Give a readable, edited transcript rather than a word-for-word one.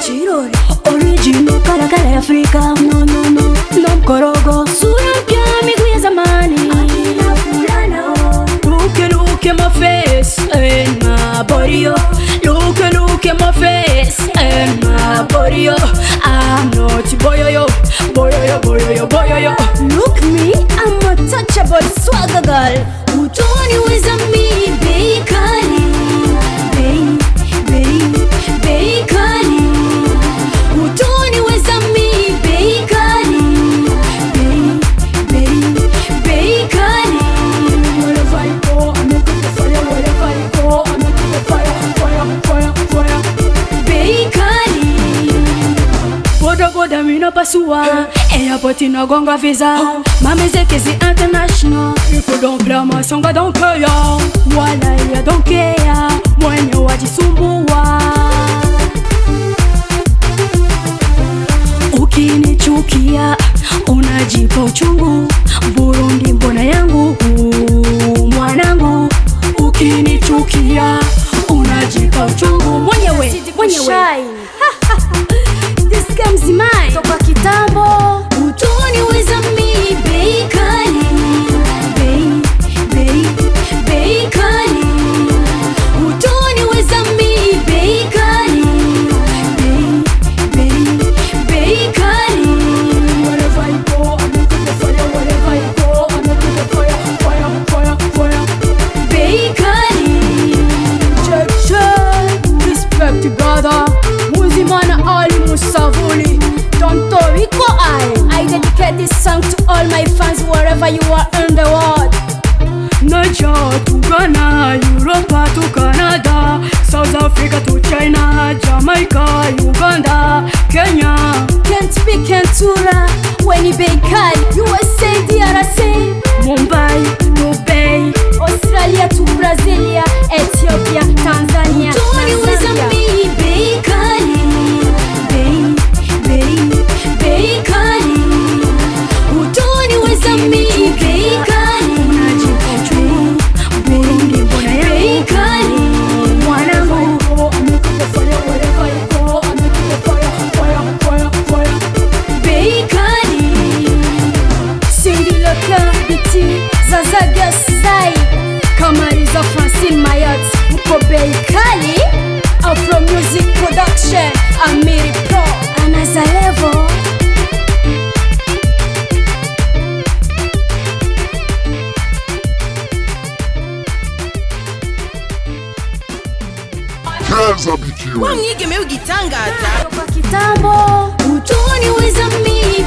Chirori original kala ya Afrika. No no no no mkorogo. Sura mpya miguu ya zamani. Akina fulana Look at my face and my body, yo. Look at my face and my body, yo. I'm not boyo, boyo, boyo, boyo, yo. Look me, I'm a touchable swagger girl. Utoni weza mi beikani, beikani. Utoni weza mi beikani, beikani. Wherever I go, I'm looking for fire. Wherever I go, I'm looking for fire. Beikani. Boda mina pasua. Airport inagonga visa. Mama zekezi international. If you don't play my song, I don't care. Wala I don't care. Mwenye wajisumbua. Ukinichukia unajipa uchungu. Burundi mbona yangu mwanangu. Ukinichukia unajipa uchungu. Mwenyewe This comes mine. Toka kitambo. Utoni weza mi beikani, beikani. Utoni weza mi beikani, beikani. Wherever I go, I'm looking for fire. Wherever I go, I'm looking for fire. Beikani. Check, respect brother. Muzimana Ali Musavuli. Tonto Rico I dedicate this song to all my fans wherever you are in the world. Niger to Ghana, Europe to Canada, South Africa to China, Jamaica, Uganda, Kenya. Can't speak Kentura when you beikani. USA, DRC, Mumbai, Dubai, Australia to Brasilia, Ethiopia, Tanzania, Tony weza mi beikani, beikani. Utoni weza mi beikani, Burundi mbona yangu beikani. Mwanangu beikani. Cindy le cœur biti Zazaga Zai Kamariza Francine Mayat Uko beikani. Afro music production Amir Pro Anazalevo. KeZa BiKiYO. Kwa mnige meo gitangaza. Kwa kitambo. Utoni weza mi